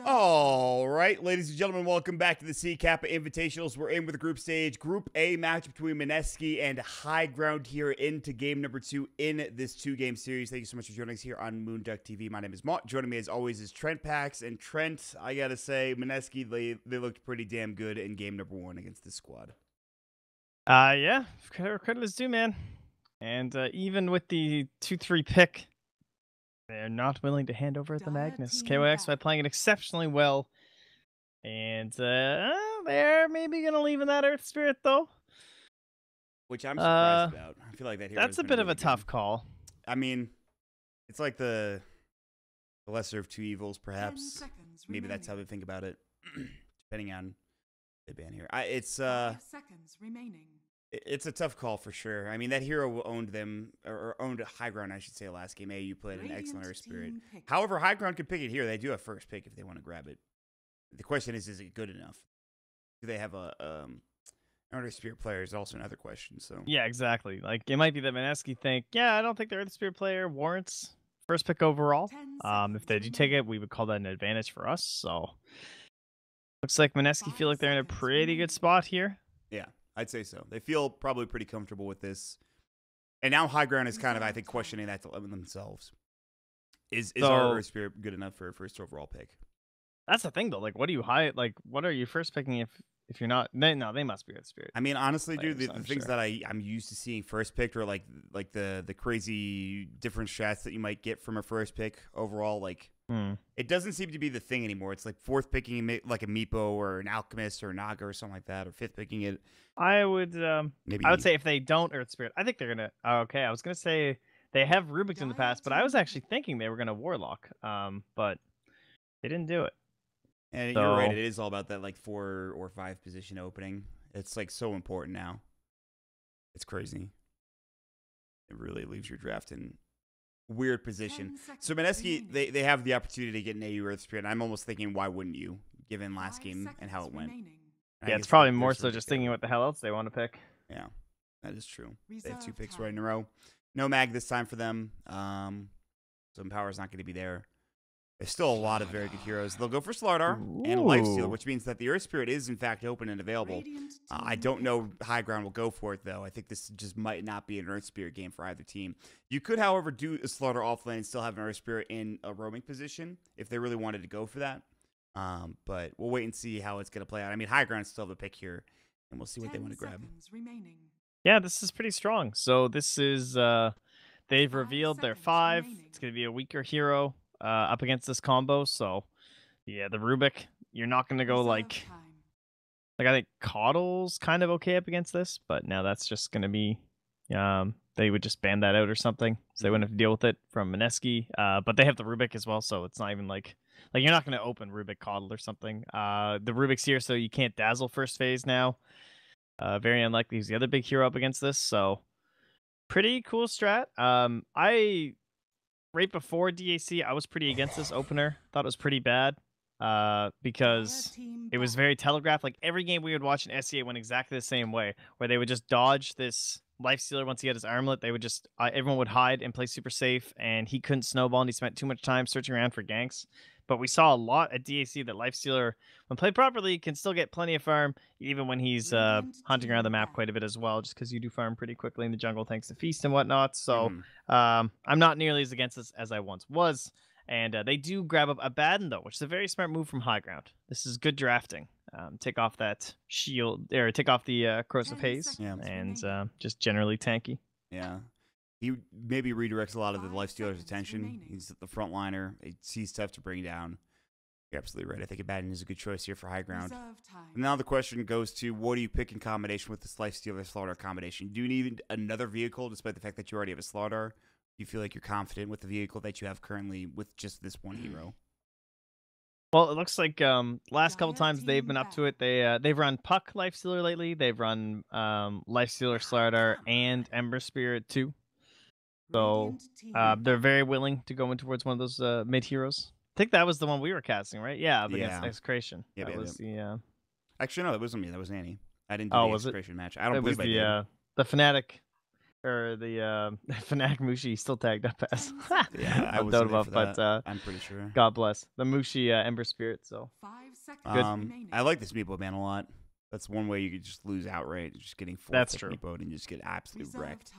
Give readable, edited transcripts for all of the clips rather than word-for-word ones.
All right, ladies and gentlemen, welcome back to the C Kappa Invitationals. We're in with the group stage. Group A match between Mineski and High Ground here into game number 2 in this 2-game series. Thank you so much for joining us here on moonducktv. My name is Mott. Joining me as always is Trent Pax. And Trent, I got to say, Mineski, they looked pretty damn good in game number 1 against this squad. Yeah, credit is due, man. And even with the 2-3 pick, they're not willing to hand over the Magnus. KYX by playing it exceptionally well. And they're maybe going to leave in that Earth Spirit, though. Which I'm surprised about. I feel like that hero That's a bit of a tough call. I mean, it's like the lesser of two evils, perhaps. Maybe that's how they think about it, depending on the ban here. It's a tough call for sure. I mean, that hero owned them, or owned High Ground, I should say, last game. You played an excellent Earth Spirit. However, High Ground could pick it here. They do have first pick if they want to grab it. The question is it good enough? Do they have an Earth Spirit player is also another question. So yeah, exactly. Like, it might be that Mineski think, yeah, I don't think the Earth Spirit player warrants first pick overall. If they do take it, we would call that an advantage for us. So looks like Mineski feel like they're in a pretty good spot here. Yeah, I'd say so. They feel probably pretty comfortable with this. And now High Ground is kind of, I think, questioning that themselves. Is our Earth Spirit good enough for a first overall pick? That's the thing, though. Like, what do you hide? Like, what are you first picking if you're not? No, they must be Earth Spirit. I mean, honestly, dude, the things that I'm used to seeing first picked are like the crazy different strats that you might get from a first pick overall. Like, it doesn't seem to be the thing anymore. It's like fourth picking like a Meepo or an Alchemist or a Naga or something like that, or fifth picking it. I would say if they don't Earth Spirit, I think they're gonna. Okay, I was gonna say they have Rubik's in the past, but I was actually thinking they were gonna Warlock. But they didn't do it. And you're right, it is all about that like 4 or 5 position opening. It's like so important now. It's crazy. It really leaves your draft in weird position. So Mineski, they have the opportunity to get an AU Earth Spirit. I'm almost thinking, why wouldn't you, given last game and how it went? Yeah, it's probably more so just thinking what the hell else they want to pick. Yeah, that is true. They have 2 picks right in a row. No mag this time for them. So Empower's not going to be there. There's still a lot of very good heroes. They'll go for Slardar and Lifestealer, which means that the Earth Spirit is, in fact, open and available. I don't know High Ground will go for it, though. I think this just might not be an Earth Spirit game for either team. You could, however, do a Slardar offlane and still have an Earth Spirit in a roaming position if they really wanted to go for that. But we'll wait and see how it's going to play out. I mean, High Ground still have a pick here, and we'll see what they want to grab. Yeah, this is pretty strong. So this is, they've revealed their 5. It's going to be a weaker hero up against this combo. So yeah, the Rubik, you're not going to go like I think Coddle's kind of okay up against this, but now that's just going to be, they would just ban that out or something. So they wouldn't have to deal with it from Mineski. But they have the Rubik as well. So it's not even like you're not going to open Rubik Coddle or something. The Rubik's here, so you can't dazzle first phase now. Very unlikely he's the other big hero up against this. So pretty cool strat. Right before DAC, I was pretty against this opener. Thought it was pretty bad because it was very telegraphed. Like, every game we would watch in SCA went exactly the same way, where they would just dodge this Lifestealer once he had his armlet. They would just, everyone would hide and play super safe, and he couldn't snowball, and he spent too much time searching around for ganks. But we saw a lot at DAC that Lifestealer, when played properly, can still get plenty of farm, even when he's hunting around the map quite a bit as well, just because you do farm pretty quickly in the jungle thanks to Feast and whatnot. So I'm not nearly as against this as I once was. And they do grab up a Baden, though, which is a very smart move from High Ground. This is good drafting. Take off that shield, or take off the Corrosive Haze, and just generally tanky. Yeah. He maybe redirects a lot of the Lifestealer's attention. He's the front liner. He sees stuff to bring down. You're absolutely right. I think Abaddon is a good choice here for High Ground. And now the question goes to, what do you pick in combination with this Lifestealer Slardar combination? Do you need another vehicle, despite the fact that you already have a Slardar? Do you feel like you're confident with the vehicle that you have currently with just this one hero? Well, it looks like last couple times they've been up to it. They've run Puck Lifestealer lately. They've run Lifestealer Slardar and Ember Spirit too. So they're very willing to go in towards one of those mid heroes. I think that was the one we were casting, right? Yeah, against Execration. Yeah, that was the. Actually, no, that wasn't me. That was Annie. I didn't do the Execration match. I don't believe I did. The Fnatic. or the Fnatic Mushi still tagged up as. Yeah, I I'll wasn't doubt there about, for but that. I'm pretty sure. God bless the Mushi Ember Spirit. So good. I like this meepo ban a lot. That's one way you could just lose outright, just getting That's 4th true. meepoed and just get absolutely wrecked.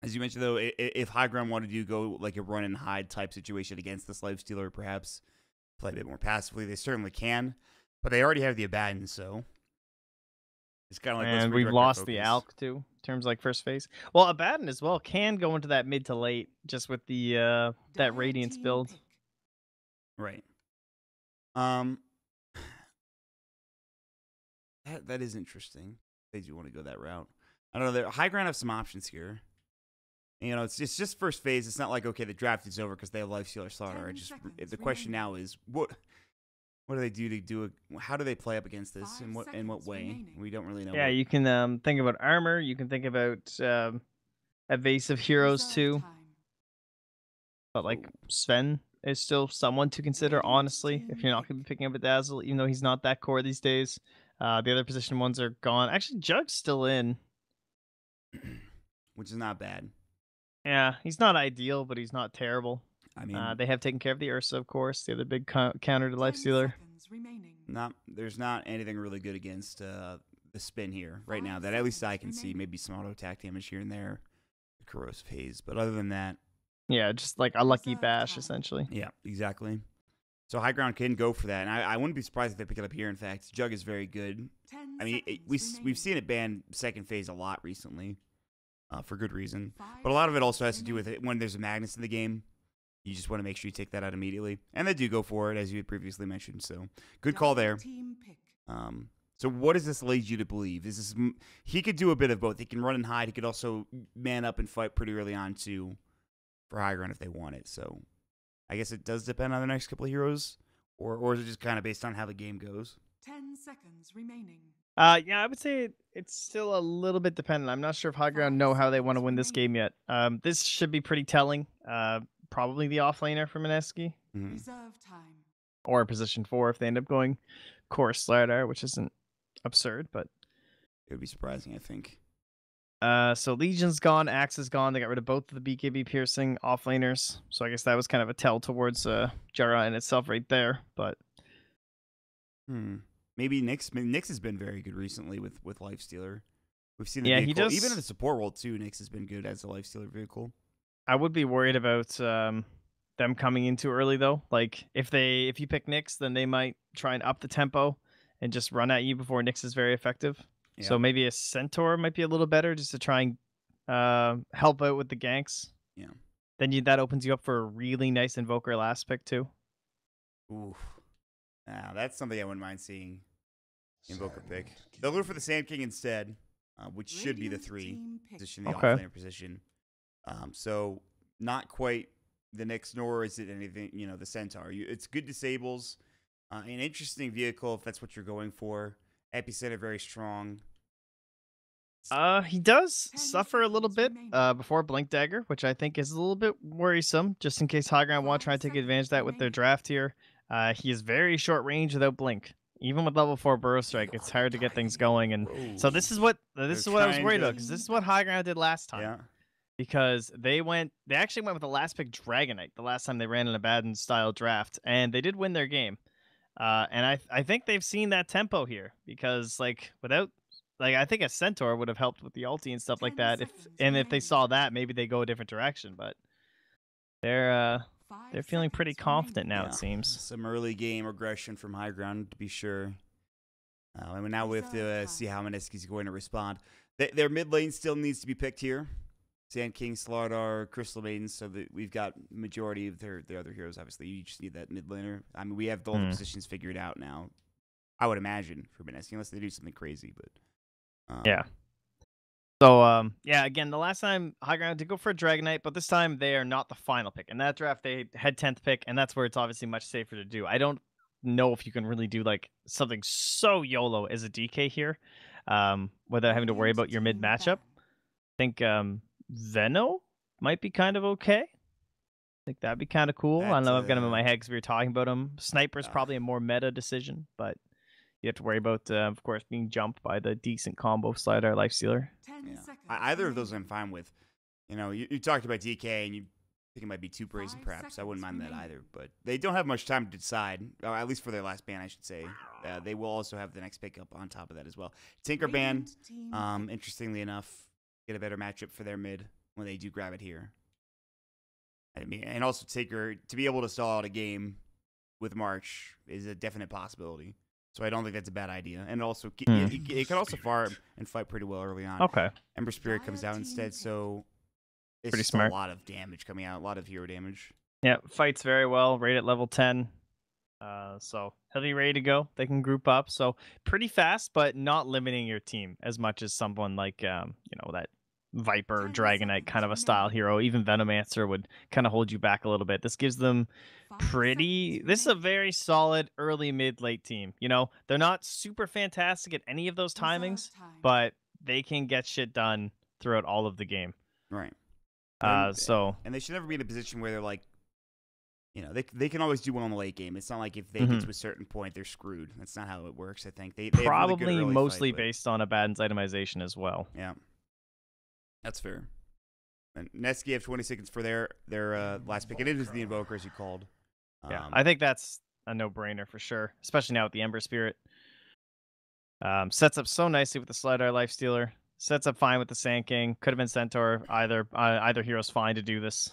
As you mentioned, though, if High Ground wanted to go like a run and hide type situation against this lifestealer, perhaps play a bit more passively, they certainly can. But they already have the Abaddon, so it's kind of like, and we've lost the Alk too, in terms of like first phase. Well, Abaddon as well can go into that mid to late just with the that Radiance build. Right. That is interesting. They do want to go that route. I don't know. High Ground have some options here. You know, it's just first phase. It's not like, okay, the draft is over because they have Lifestealer Slaughter. The question now is what do they do how do they play up against this? In what way? We don't really know. Yeah, you can think about armor. You can think about evasive heroes too. But like Sven is still someone to consider, honestly, if you're not going to be picking up a Dazzle, even though he's not that core these days. The other position ones are gone. Actually, Jug's still in. Which is not bad. Yeah, he's not ideal, but he's not terrible. I mean, they have taken care of the Ursa, of course, the other big counter to Lifestealer. There's not anything really good against the spin here right now that at least I can see. Maybe some auto attack damage here and there, the corrosive haze, but other than that, yeah, just like a lucky bash essentially. Yeah, exactly. So High Ground can go for that, and I wouldn't be surprised if they pick it up here. In fact, Jug is very good. I mean, we've seen it ban second phase a lot recently, for good reason. But a lot of it also has to do with it when there's a Magnus in the game. You just want to make sure you take that out immediately, and they do go for it, as you had previously mentioned. So good call there. So what does this lead you to believe? He could do a bit of both. He can run and hide. He could also man up and fight pretty early on too, for High Ground if they want it. So I guess it does depend on the next couple of heroes, or is it just kind of based on how the game goes? 10 seconds remaining. Yeah, I would say it's still a little bit dependent. I'm not sure if High Ground know how they want to win this game yet. This should be pretty telling. Probably the offlaner for Mineski. Reserve time. Or position 4 if they end up going core Slardar, which isn't absurd, but it would be surprising, I think. So Legion's gone, Axe is gone. They got rid of both of the BKB piercing offlaners. So I guess that was kind of a tell towards Jara in itself right there. But maybe Nyx has been very good recently with Lifestealer. We've seen the vehicle. He does. Even in the support role too, Nyx has been good as a Lifestealer vehicle. I would be worried about them coming in too early though. Like if you pick Nyx, then they might try and up the tempo and just run at you before Nyx is very effective. Yeah. So maybe a Centaur might be a little better just to try and help out with the ganks. Yeah. Then that opens you up for a really nice Invoker last pick too. Ooh. Now that's something I wouldn't mind seeing. Invoker pick. They'll go for the Sand King instead, which should be the 3 position, the offlaner position. So not quite the Nyx, nor is it anything, the Centaur. It's good disables, an interesting vehicle if that's what you're going for. Epicenter very strong. He does suffer a little bit before Blink Dagger, which I think is a little bit worrisome, just in case High Ground want to try and take advantage of that with their draft here. He is very short range without Blink. Even with level 4 Burrow Strike, it's hard to get things going, and so this is what I was worried about, because this is what High Ground did last time. Yeah. Because they actually went with the last pick Dragonite the last time they ran an Abaddon style draft, and they did win their game. And I think they've seen that tempo here, because I think a Centaur would have helped with the ulti and stuff like that. If they saw that, maybe they go a different direction. But they're feeling pretty confident now. It seems some early game aggression from High Ground to be sure. And now we have to see how Mineski's going to respond. Their mid lane still needs to be picked here. Sand King, Slardar, Crystal Maiden, so that we've got majority of their other heroes. Obviously, you just need that mid laner. I mean, we have all the positions figured out now. I would imagine for Mineski, unless they do something crazy. But yeah. So yeah, again, the last time High Ground did go for a Dragonite, but this time they are not the final pick. In that draft, they had 10th pick, and that's where it's obviously much safer to do. I don't know if you can really do like something so YOLO as a DK here, without having to worry about your mid matchup. I think Zeno might be kind of okay. I think that'd be kind of cool. I don't know. I've got him in my head because we were talking about him. Sniper's probably a more meta decision, but You have to worry about, of course, being jumped by the decent combo Slider Lifestealer. 10 Yeah. seconds Either of those I'm remaining. fine with. You know, you talked about DK and you think it might be too brazen, 5 perhaps. I wouldn't mind seconds that remaining. either. But they don't have much time to decide, or at least for their last ban, I should say. They will also have the next pickup on top of that as well. Tinker ban, Radiant team interestingly enough, get a better matchup for their mid when they do grab it here. I mean, and also Tinker, to be able to stall out a game with March is a definite possibility. So I don't think that's a bad idea. And also, it can also farm and fight pretty well early on. Okay. Ember Spirit comes out instead, so it's Pretty just smart. a lot of damage coming out, a lot of hero damage. Yeah, fights very well, right at level 10. So he'll be ready to go. They can group up. So pretty fast, but not limiting your team as much as someone like, you know, that Viper, 10 Dragonite kind of a seconds style remaining. hero. Even Venomancer would kind of hold you back a little bit. This gives them 5 pretty. seconds This is a remaining. very solid early, mid, late team. You know, they're not super fantastic at any of those Reserve timings, time. but they can get shit done throughout all of the game. Right. So And they should never be in a position where they're like, you know, they can always do well in the late game. It's not like if they get to a certain point, they're screwed. That's not how it works, I think. They have really good probably early mostly fight, but- based on Abaddon's itemization as well. Yeah. That's fair. And Mineski have 20 seconds for their last pick. And it is the Invoker, as you called. Yeah, I think that's a no-brainer for sure, especially now with the Ember Spirit. Sets up so nicely with the Slider Lifestealer. Sets up fine with the Sand King. Could have been Centaur. Either hero's fine to do this.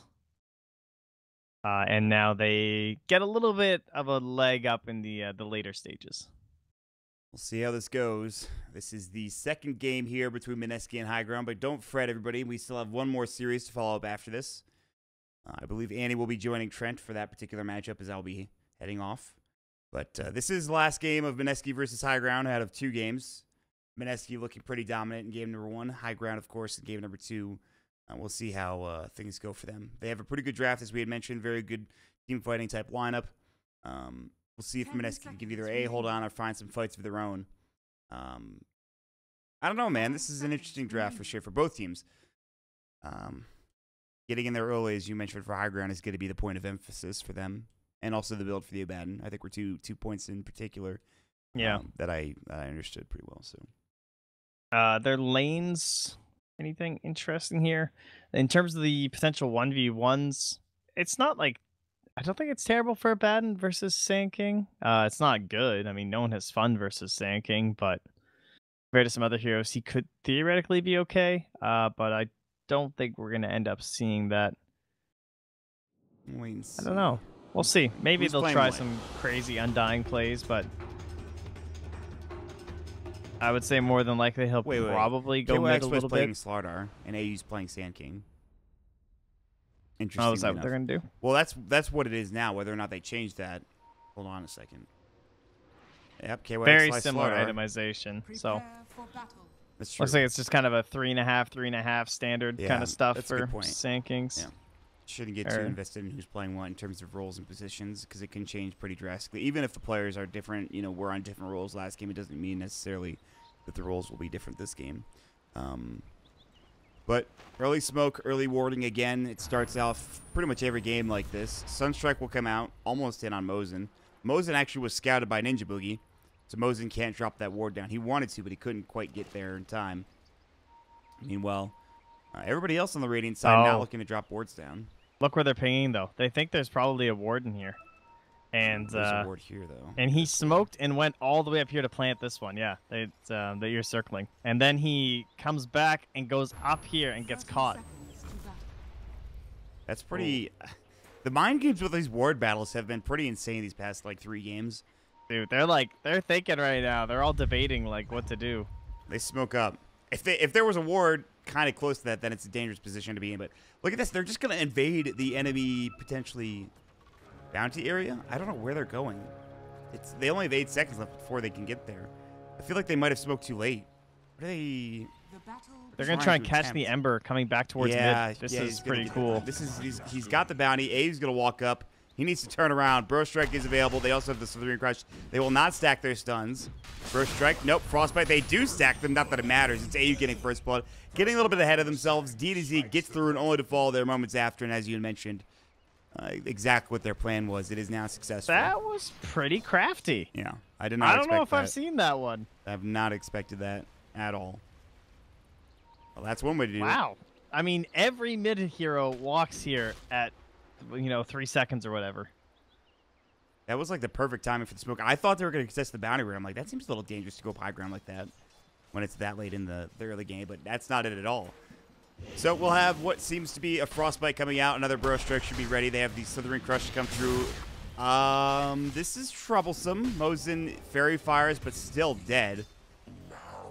And now they get a little bit of a leg up in the later stages. We'll see how this goes. This is the second game here between Mineski and High Ground, but don't fret, everybody. We still have one more series to follow up after this. I believe Annie will be joining Trent for that particular matchup as I'll be heading off. But this is the last game of Mineski versus High Ground out of 2 games. Mineski looking pretty dominant in game number 1. High Ground, of course, in game number 2. We'll see how things go for them. They have a pretty good draft, as we had mentioned. Very good team fighting type lineup. We'll see if 10 Mineski can either seconds hold on or find some fights of their own. I don't know, man. This is an interesting draft for sure for both teams. Getting in there early, as you mentioned, for High Ground is going to be the point of emphasis for them, and also the build for the Abaddon. I think were two points in particular. Yeah, that I understood pretty well. So their lanes. Anything interesting here in terms of the potential 1v1s? It's not like I don't think it's terrible for Abaddon versus Sand King. It's not good. I mean, no one has fun versus Sand King, but compared to some other heroes, he could theoretically be okay. But I don't think we're gonna end up seeing that. wait and see. I don't know. We'll see. Maybe Who's they'll playing try what? some crazy undying plays, but I would say more than likely he'll Wait. probably go KYX mid a was little playing bit. Slardar, and AU's playing Sand King. Interesting. Oh, is that what they're gonna do? Well, that's what it is now. Whether or not they change that. Hold on a second. Yep, KYX Very slice similar Slardar. itemization. So Prepare for battle. That's true. looks like it's just kind of a 3.5 standard Yeah, kind of stuff that's a good for point. Sand Kings. Yeah. Shouldn't get too Or- invested in who's playing what in terms of roles and positions, because it can change pretty drastically. Even if the players are different, you know, we're on different roles last game, it doesn't mean necessarily that the roles will be different this game. But early smoke, early warding again. It starts off pretty much every game like this. Sunstrike will come out, almost in on Mosin. Mosin actually was scouted by Ninja Boogie, so Mosin can't drop that ward down. He wanted to, but he couldn't quite get there in time. Meanwhile, everybody else on the Radiant side now Oh. looking to drop wards down. Look where they're pinging though. They think there's probably a ward in here, and There's a ward here, though. and he smoked and went all the way up here to plant this one. Yeah, that you're circling, and then he comes back and goes up here and gets 30 caught. seconds to battle. That's pretty... The mind games with these ward battles have been pretty insane these past, like, 3 games. Dude, they're thinking right now. They're all debating like what to do. They smoke up. If there was a ward kind of close to that, then it's a dangerous position to be in. But look at this. They're just going to invade the enemy, potentially, bounty area. I don't know where they're going. They only have 8 seconds left before they can get there. I feel like they might have smoked too late. What are they... The battle They're gonna Trying try and to catch the attempt. Ember coming back towards mid. This he's is gonna pretty get cool. This is he's got the bounty. A's gonna walk up. He needs to turn around. Burst Strike is available. They also have the Slithering Crush. They will not stack their stuns. Burst Strike, nope. Frostbite, they do stack them. Not that it matters. It's AU getting first blood. Getting a little bit ahead of themselves. D2Z gets through and only to fall there moments after. And as you had mentioned, exactly what their plan was. It is now successful. That was pretty crafty. Yeah. I did not. I don't know if that. I've seen that one. I have not expected that at all. Well, that's one way to do it. Wow. I mean, every mid hero walks here at, 3 seconds or whatever. That was like the perfect timing for the smoke. I thought they were going to contest the bounty room. I'm like, that seems a little dangerous to go up high ground like that when it's that late in the early game, but that's not it at all. So we'll have what seems to be a Frostbite coming out. Another Burrow Strike should be ready. They have the Slithering Crush to come through. This is troublesome. Mosin Fairy Fires, but still dead.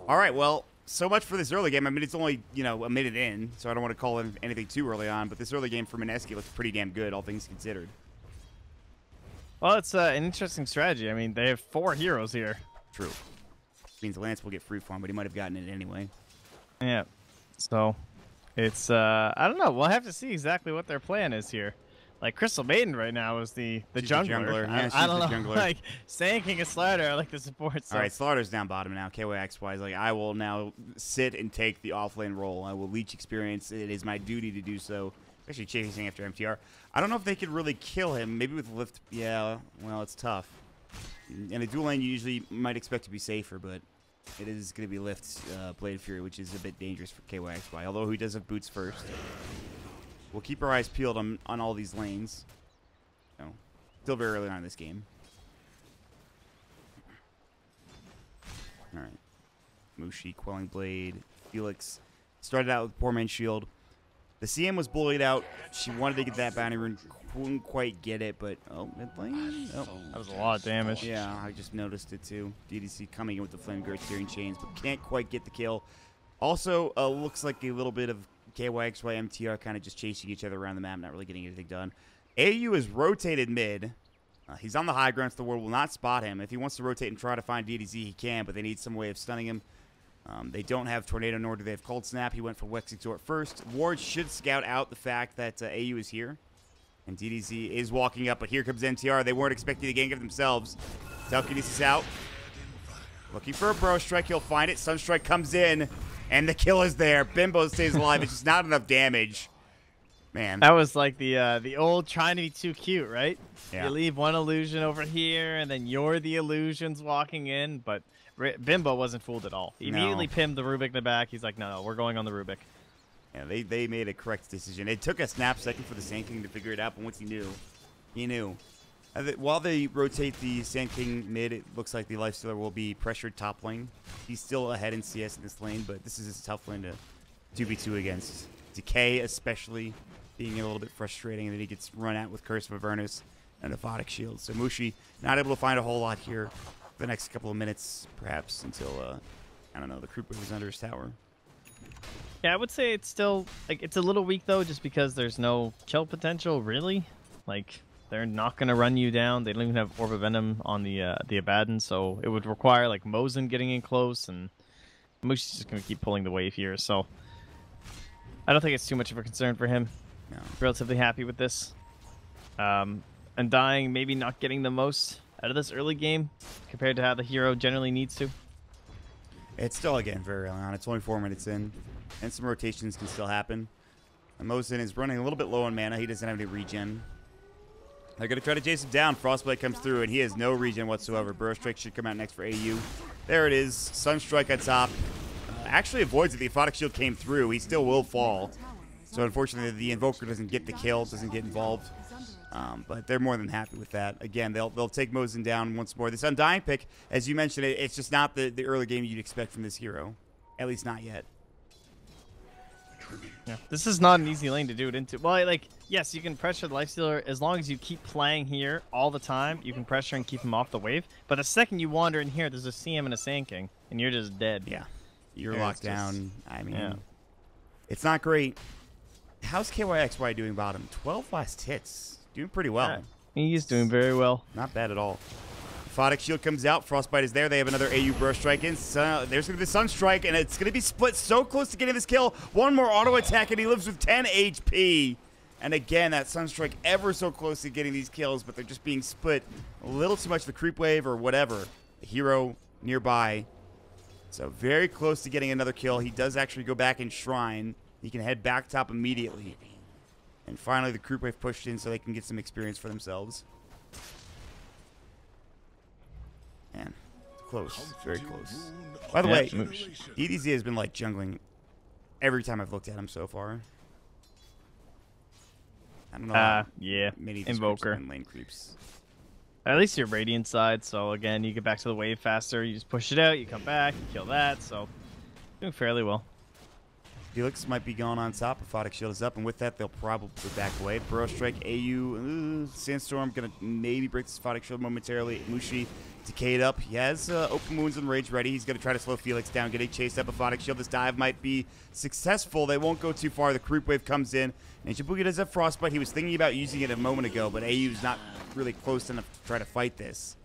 All right, well, so much for this early game. I mean, it's only, a minute in, so I don't want to call it anything too early on, but this early game for Mineski looks pretty damn good, all things considered. Well, it's an interesting strategy. I mean, they have 4 heroes here. True. Means Lance will get free farm, but he might have gotten it anyway. Yeah. So, it's, I don't know. We'll have to see exactly what their plan is here. Like, Crystal Maiden right now is the jungler. Yeah, I don't know. jungler. Like, Sand King and Slider are like the support. So. All right, Slaughter's down bottom now. KYXY is like, I will now sit and take the offlane role. I will leech experience. It is my duty to do so. Especially chasing after MTR. I don't know if they could really kill him. Maybe with lift. Yeah, well, it's tough. In a dual lane, you usually might expect to be safer, but it is going to be lift Blade Fury, which is a bit dangerous for KYXY. Although he does have boots first. We'll keep our eyes peeled on all these lanes. Still very early on in this game. All right. Mushi, Quelling Blade, Felix. Started out with Poor Man's Shield. The CM was bullied out. She wanted to get that bounty rune. Couldn't quite get it, but... Oh, mid lane? Oh. That was a lot of damage. Yeah, I just noticed it too. DDC coming in with the Flame Guard Steering Chains, but can't quite get the kill. Also, looks like a little bit of KYXY MTR kind of just chasing each other around the map, not really getting anything done. AU is rotated mid. He's on the high ground, so the ward will not spot him. If he wants to rotate and try to find DDZ, he can, but they need some way of stunning him. They don't have Tornado, nor do they have Cold Snap. He went for Wex Exhort first. Ward should scout out the fact that AU is here. And DDZ is walking up, but here comes NTR. They weren't expecting the gank of themselves. Telekinesis out. Looking for a Burrow Strike. He'll find it. Sunstrike comes in, and the kill is there. Bimbo stays alive. It's just not enough damage. Man. That was like the old trying to be too cute, right? Yeah. You leave one illusion over here, and then you're the illusions walking in, but Bimbo wasn't fooled at all. He immediately pinned the Rubik in the back. He's like, no, we're going on the Rubik. Yeah, they made a correct decision. It took a snap second for the Sand King to figure it out, but once he knew. While they rotate the Sand King mid, it looks like the Lifestealer will be pressured top lane. He's still ahead in CS in this lane, but this is a tough lane to 2v2 against. Decay especially being a little bit frustrating, and then he gets run at with Curse of Avernus and a Photic Shield. So Mushi not able to find a whole lot here for the next couple of minutes, perhaps, until, I don't know, the Krupa is under his tower. Yeah, I would say it's still, like, it's a little weak, though, just because there's no kill potential, really. Like, they're not going to run you down. They don't even have Orb of Venom on the Abaddon, so it would require, like, Mosin getting in close, and Mushi's just going to keep pulling the wave here, so I don't think it's too much of a concern for him. No. Relatively happy with this. And dying, maybe not getting the most out of this early game compared to how the hero generally needs to. It's still, again, very early on. It's only 4 minutes in, and some rotations can still happen. And Mosin is running a little bit low on mana. He doesn't have any regen. They're going to try to chase him down. Frostbite comes through, and he has no regen whatsoever. Burrow Strike should come out next for AU. There it is. Sunstrike at top. Actually avoids it. The Aphotic Shield came through. He still will fall. So unfortunately, the Invoker doesn't get the kill, doesn't get involved. But they're more than happy with that. Again, they'll take Mosin down once more. This Undying pick, as you mentioned, it's just not the early game you'd expect from this hero. At least not yet. Yeah, this is not an easy lane to do it into. Well, like, yes, you can pressure the Lifestealer as long as you keep playing here all the time. You can pressure and keep him off the wave. But the second you wander in here, there's a CM and a Sand King, and you're just dead. Yeah, you're locked down. I mean, it's not great. How's KYXY doing bottom? 12 last hits. Doing pretty well. He's doing very well. Not bad at all. Photic Shield comes out. Frostbite is there. They have another AU Burrow Strike in. There's going to be the Sunstrike, and it's going to be split so close to getting this kill. One more auto attack, and he lives with 10 HP. And again, that Sunstrike ever so close to getting these kills, but they're just being split a little too much the creep wave or whatever. The hero nearby. So very close to getting another kill. He does actually go back and Shrine. He can head back top immediately. And finally, the creep wave pushed in so they can get some experience for themselves. Man. Close. Very close. By the way, DDZ has been like jungling every time I've looked at him so far. I don't know. Yeah. Many of these creeps Invoker. have been lane creeps. At least you're Radiant side, so again, you get back to the wave faster. You just push it out, you come back, you kill that, so doing fairly well. Felix might be going on top. Aphotic Shield is up, and with that, they'll probably back away. Burrow Strike, AU, Sandstorm, going to maybe break this Aphotic Shield momentarily. Mushi decayed up. He has open wounds and rage ready. He's going to try to slow Felix down, getting chased up. Aphotic Shield. This dive might be successful. They won't go too far. The creep wave comes in. And Shibuya does have Frostbite. He was thinking about using it a moment ago, but AU's not really close enough to try to fight this.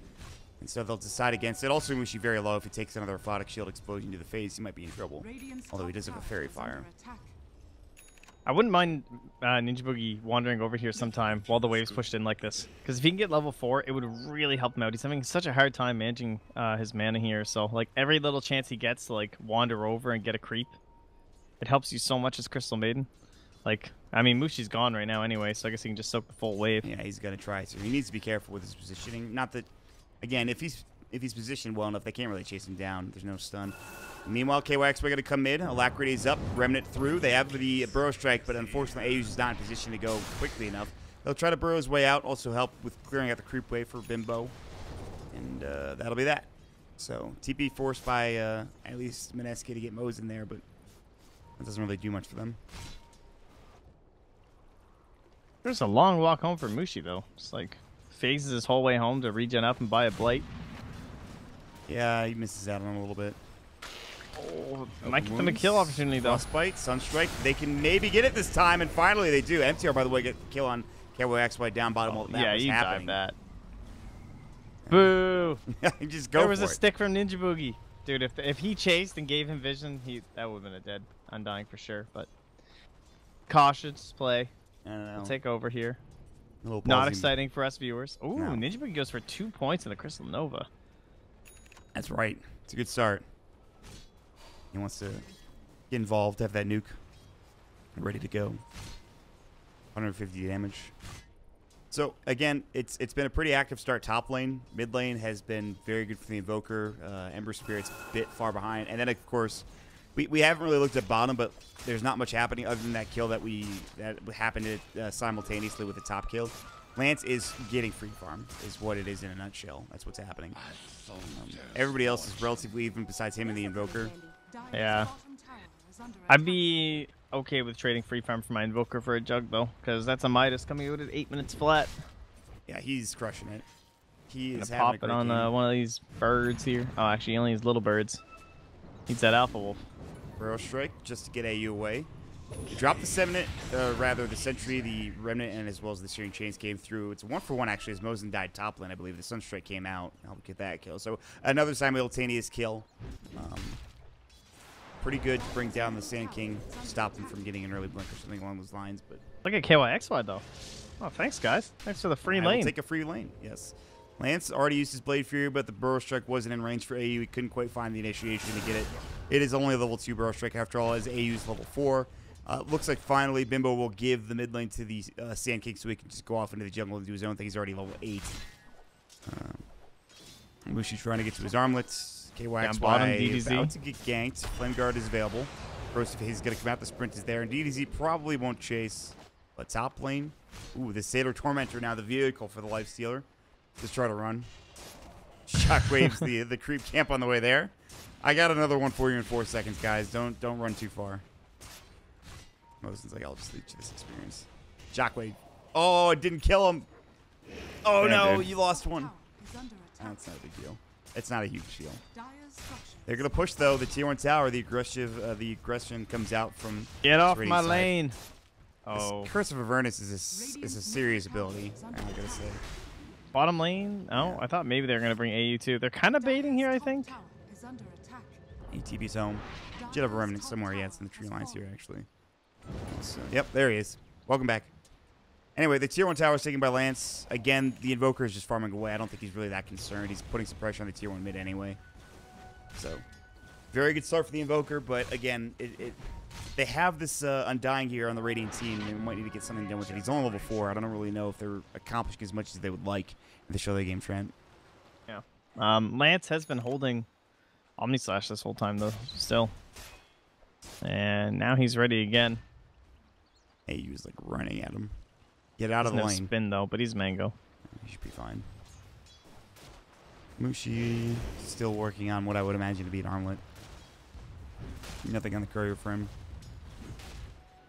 And so they'll decide against it. Also, Mushi very low. If he takes another Aphotic Shield explosion to the face, he might be in trouble. Although he does have a Fairy Fire. I wouldn't mind Ninja Boogie wandering over here sometime while the wave's pushed in like this. Because if he can get level 4, it would really help him out. He's having such a hard time managing his mana here. So, like, every little chance he gets to, like, wander over and get a creep, it helps you so much as Crystal Maiden. Like, I mean, Mushi's gone right now anyway, so I guess he can just soak the full wave. Yeah, he's going to try to. He needs to be careful with his positioning. Not that, again, if he's positioned well enough, they can't really chase him down. There's no stun. Meanwhile, KYX, we're going to come mid. Alacrity's up. Remnant through. They have the Burrow Strike, but unfortunately, AU's not in position to go quickly enough. They'll try to burrow his way out. Also help with clearing out the creep wave for Bimbo. And that'll be that. So, TP forced by at least Mineski to get Mo's in there, but that doesn't really do much for them. There's a long walk home for Mushi, though. It's like, phases his whole way home to regen up and buy a Blight. Yeah, he misses out on a little bit. Oh, might get them a kill opportunity, though. Frostbite, Sunstrike. They can maybe get it this time, and finally they do. MTR, by the way, get the kill on KYXY down bottom. While that yeah, was you happening. dive that. Boo! Just go There was for a it. stick from Ninja Boogie. Dude, if he chased and gave him vision, that would have been a dead Undying for sure. But cautious play. I don't know. We'll take over here. A little Not pausing. exciting for us viewers. Ooh, No. Ninja Boogie goes for 2 points in the Crystal Nova. That's right. It's a good start. He wants to get involved, have that nuke ready to go. 150 damage. So, again, it's been a pretty active start top lane. Mid lane has been very good for the Invoker. Ember Spirit's a bit far behind. And then, of course, we haven't really looked at bottom, but there's not much happening other than that kill that happened simultaneously with the top kill. Lance is getting free farm, is what it is in a nutshell. That's what's happening. Everybody else is relatively even besides him and the Invoker. Yeah. I'd be okay with trading free farm for my Invoker for a jug, though, because that's a Midas coming out at 8 minutes flat. Yeah, he's crushing it. He is Gonna having pop a it great on game. one of these birds here. Oh, actually, he only has little birds. Needs that Alpha Wolf. Burrow Strike just to get AU away. He dropped the the Sentry, the Remnant, and as well as the Searing Chains came through. It's a 1-for-1 actually, as Mosin died top lane, I believe. The Sunstrike came out. Helped get that kill. So another simultaneous kill. Pretty good to bring down the Sand King, stop them from getting an early blink or something along those lines. But Look at KYXY, though. Oh, thanks, guys. Thanks for the free I will lane. take a free lane, yes. Lance already used his Blade Fury, but the Burrow Strike wasn't in range for AU. He couldn't quite find the initiation to get it. It is only a level 2 Burrow Strike after all, as AU's level 4. Looks like finally Bimbo will give the mid lane to the Sand King so he can just go off into the jungle and do his own thing. He's already level 8. Mushi trying to get to his armlets. Down bottom, KYXY DDZ. about to get ganked. Flame Guard is available. First, if he's going to come out, the sprint is there. And DDZ probably won't chase. But top lane. Ooh, the Sailor Tormentor now the vehicle for the Lifestealer. Just try to run. Shockwaves the creep camp on the way there. I got another one for you in 4 seconds, guys. Don't run too far. Mosin's like, I'll just lead you this experience. Shockwave. Oh, it didn't kill him. Oh, Yeah, no, dude. Oh, you lost one. That's not a big deal. It's not a huge deal. They're gonna push though. The tier 1 tower. The aggression comes out from. Get off Raiding my side. lane. Oh, This Curse of Avernus is a serious ability. I'm gonna say. bottom lane? Oh, I thought maybe they were going to bring AU too. They're kind of baiting here, I think. ATB's home. Should have a remnant somewhere. Yeah, it's in the tree lines here actually. So, yep, there he is. Welcome back. Anyway, the tier 1 tower is taken by Lance. Again, the Invoker is just farming away. I don't think he's really that concerned. He's putting some pressure on the tier 1 mid anyway. So, very good start for the Invoker, but again, they have this Undying here on the Radiant team. They might need to get something done with it. He's only level 4. I don't really know if they're accomplishing as much as they would like in the show their game trend. Yeah. Lance has been holding Omni Slash this whole time, though, still. And now he's ready again. Hey, he was like running at him. Get out of the no lane. Spin, though, but he's Mango. He should be fine. Mushi still working on what I would imagine to be an armlet. Nothing on the courier for him.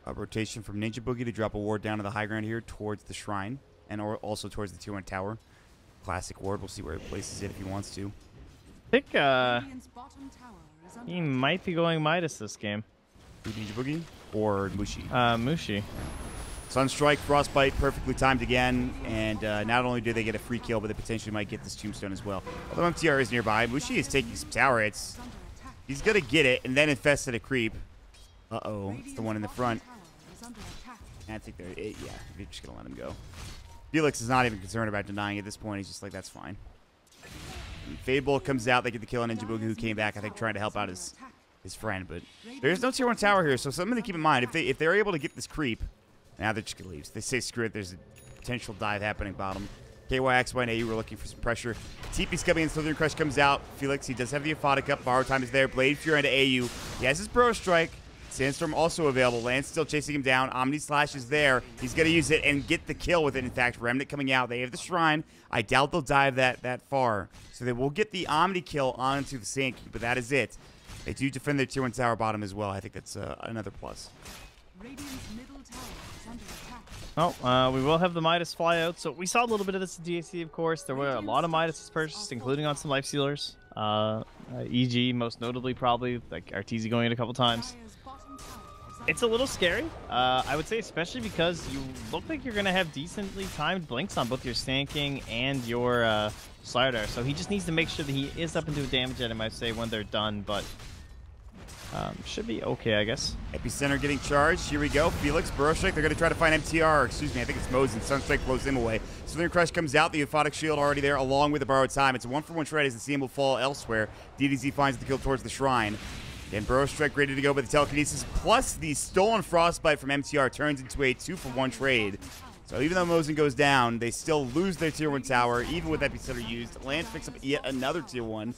A rotation from Ninja Boogie to drop a ward down to the high ground here towards the shrine. And also towards the tier 1 tower. Classic ward. We'll see where he places it if he wants to. I think he might be going Midas this game. Ninja Boogie or Mushi? Mushi. Sunstrike, Frostbite, perfectly timed again. And not only do they get a free kill, but they potentially might get this tombstone as well. Although MTR is nearby, Mushi is taking some tower hits. He's going to get it and then infested a creep. Uh-oh. It's the one in the front. I think they're... yeah, you're just going to let him go. Felix is not even concerned about denying at this point. He's just like, that's fine. Fade Bolt comes out. They get the kill on Ninja Boogie, who came back, I think, trying to help out his friend. But there's no tier 1 tower here, so something to keep in mind. If they're able to get this creep, now they're just going to leave. They say, screw it. There's a potential dive happening bottom. KYXY and AU were looking for some pressure. TP's coming in. Southern Crush comes out. Felix, he does have the Aphotic up. Borrow time is there. Blade Fury into AU. He has his Burrow Strike. Sandstorm also available. Lance still chasing him down. Omni Slash is there. He's going to use it and get the kill with it. In fact, Remnant coming out. They have the Shrine. I doubt they'll dive that far. So they will get the Omni kill onto the Sand King, but that is it. They do defend their tier 1 tower bottom as well. I think that's another plus. Oh, we will have the Midas fly out. So we saw a little bit of this in DAC, of course. There were a lot of Midas purchased, including on some Life Stealers. EG, most notably, probably. Like Arteezy going in a couple times. It's a little scary, I would say, especially because you look like you're going to have decently timed blinks on both your Sand King and your Slardar. So he just needs to make sure that he is up into a damage item, I'd say, when they're done. But should be okay, I guess. Epicenter getting charged. Here we go. Felix, Burrow Strike. They're going to try to find MTR. Excuse me, I think it's Mosin. Sunstrike blows him away. Southern Crush comes out. The Aphotic Shield already there, along with the Borrowed Time. It's a 1-for-1 shred as the CM will fall elsewhere. DDZ finds the kill towards the Shrine. And Burrow Strike ready to go, but the Telekinesis plus the stolen Frostbite from MTR turns into a 2-for-1 trade. So even though Mosin goes down, they still lose their tier 1 tower, even with Epicenter used. Lance picks up yet another tier 1.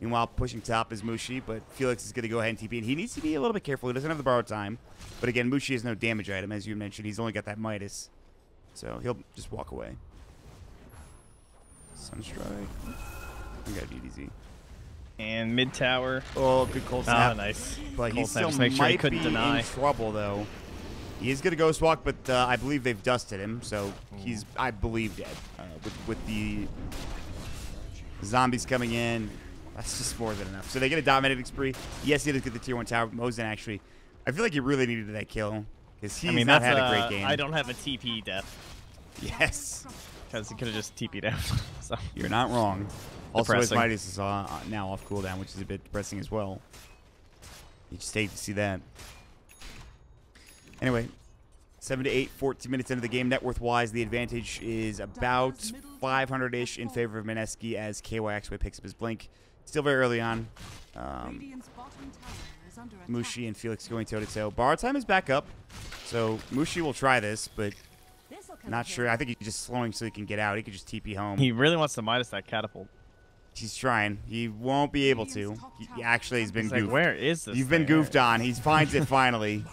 Meanwhile, pushing top is Mushi, but Felix is going to go ahead and TP. And he needs to be a little bit careful. He doesn't have the Borrowed Time. But again, Mushi has no damage item, as you mentioned. He's only got that Midas. So he'll just walk away. Sunstrike. We got DDZ. And mid tower. Oh, good cold snap. Oh, nice. But he Cold snap, still just make sure he might couldn't be deny. in trouble, though. He is going to Ghost Walk, but I believe they've dusted him. So he's, I believe, dead. With the zombies coming in, that's just more than enough. So they get a dominating spree. Yes, he does get the tier 1 tower. Mosin actually, I feel like he really needed that kill. Because he's not had a great game. I don't have a TP death. Yes. Because he could have just TP'd out. So. You're not wrong. Also, his Depressing. Midas is now off cooldown, which is a bit depressing as well. You just hate to see that. Anyway, 7 to 8, 14 minutes into the game. Net worth-wise, the advantage is about 500-ish in favor of Mineski as KYXY picks up his blink. Still very early on. Mushi and Felix going toe-to-toe. Borrow time is back up, so Mushi will try this, but not sure. I think he's just slowing so he can get out. He could just TP home. He really wants to Midas that catapult. He's trying. He won't be able to. He actually has been He's goofed. like, where is this? You've been goofed on. He finds it finally.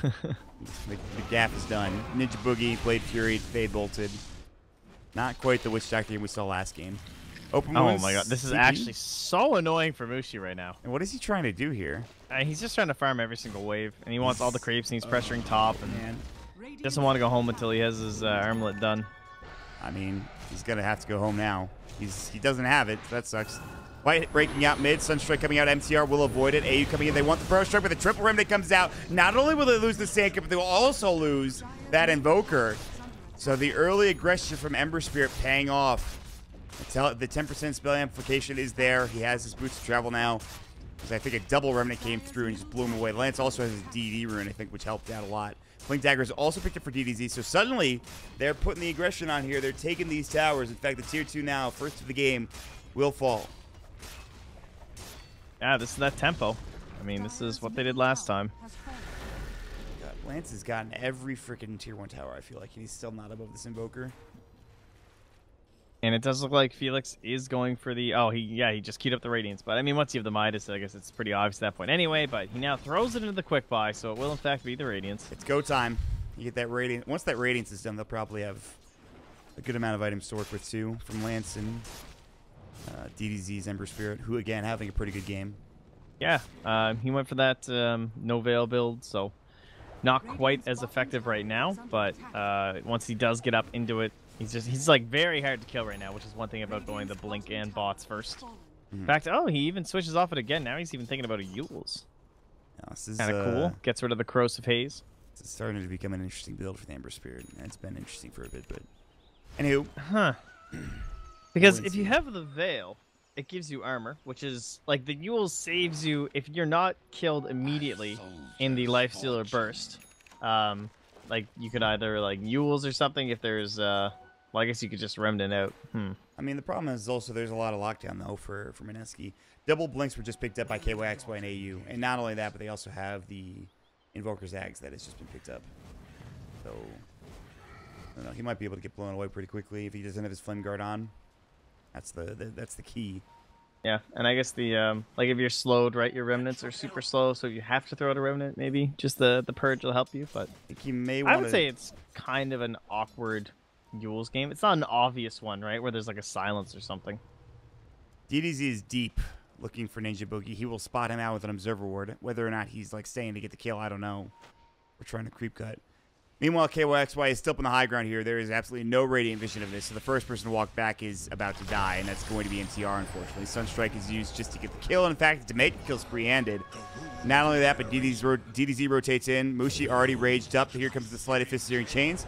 The gap is done. Ninja Boogie, Blade Fury, Fade Bolted. Not quite the Witch Doctor game we saw last game. Open Oh wounds, my god, this is CG? actually so annoying for Mushi right now. And what is he trying to do here? He's just trying to farm every single wave, and he wants all the creeps, and he's pressuring top, and Man, he doesn't want to go home until he has his armlet done. I mean, he's gonna have to go home now. He doesn't have it. So that sucks. White breaking out mid. Sunstrike coming out. MTR will avoid it. AU coming in. They want the Burrow Strike, but the triple remnant comes out. Not only will they lose the Sand King, but they will also lose that Invoker. So the early aggression from Ember Spirit paying off. The 10% spell amplification is there. He has his boots to travel now. Because I think a double remnant came through and just blew him away. Lance also has his DD rune, I think, which helped out a lot. Blink Dagger is also picked up for DDZ. So suddenly, they're putting the aggression on here. They're taking these towers. In fact, the tier 2 now, first of the game, will fall. Yeah, this is that tempo. I mean, this is what they did last time. God, Lance has gotten every freaking tier 1 tower, I feel like. And he's still not above this Invoker. And it does look like Felix is going for the... Oh, he just queued up the Radiance. But, I mean, once you have the Midas, I guess it's pretty obvious at that point anyway. But he now throws it into the quick buy, so it will, in fact, be the Radiance. It's go time. You get that Radiance. Once that Radiance is done, they'll probably have a good amount of items to work with, too, from Lance and DDZ's Ember Spirit, who, again, having a pretty good game. Yeah, he went for that no Veil build, so not quite as effective right now. But once he does get up into it, he's like very hard to kill right now, which is one thing about going the Blink and bots first. In fact, he even switches off it again. Now he's even thinking about a Yules. Yeah, this is kind of cool. Gets rid of the Corrosive Haze. It's starting to become an interesting build for the Ember Spirit. It's been interesting for a bit, but anywho. Huh. Because if you have the Veil, it gives you armor, which is like the Yules saves you if you're not killed immediately in the Lifestealer burst. Like you could either like Yules or something if there's well, I guess you could just Remnant out. I mean, the problem is also there's a lot of lockdown, though, for Mineski. Double Blinks were just picked up by KYXY and AU. And not only that, but they also have the Invoker's Axe that has just been picked up. So, I don't know. He might be able to get blown away pretty quickly if he doesn't have his Flame Guard on. That's the key. Yeah, and I guess the like if you're slowed, right, your Remnants are super slow, so you have to throw out a Remnant, maybe. Just the Purge will help you, but I think he may I would say it's kind of an awkward Yules game. It's not an obvious one, right, where there's like a silence or something. DDZ is deep looking for Ninja Boogie. He will spot him out with an Observer Ward. Whether or not he's like staying to get the kill, I don't know. We're trying to creep cut. Meanwhile, KYXY is still up on the high ground here. There is absolutely no Radiant vision of this, so the first person to walk back is about to die, and that's going to be MTR, unfortunately. Sunstrike is used just to get the kill, and in fact, to make the kill spree-handed. Not only that, but DDZ rotates in. Mushi already raged up. Here comes the Sleight of Fist Searing Chains.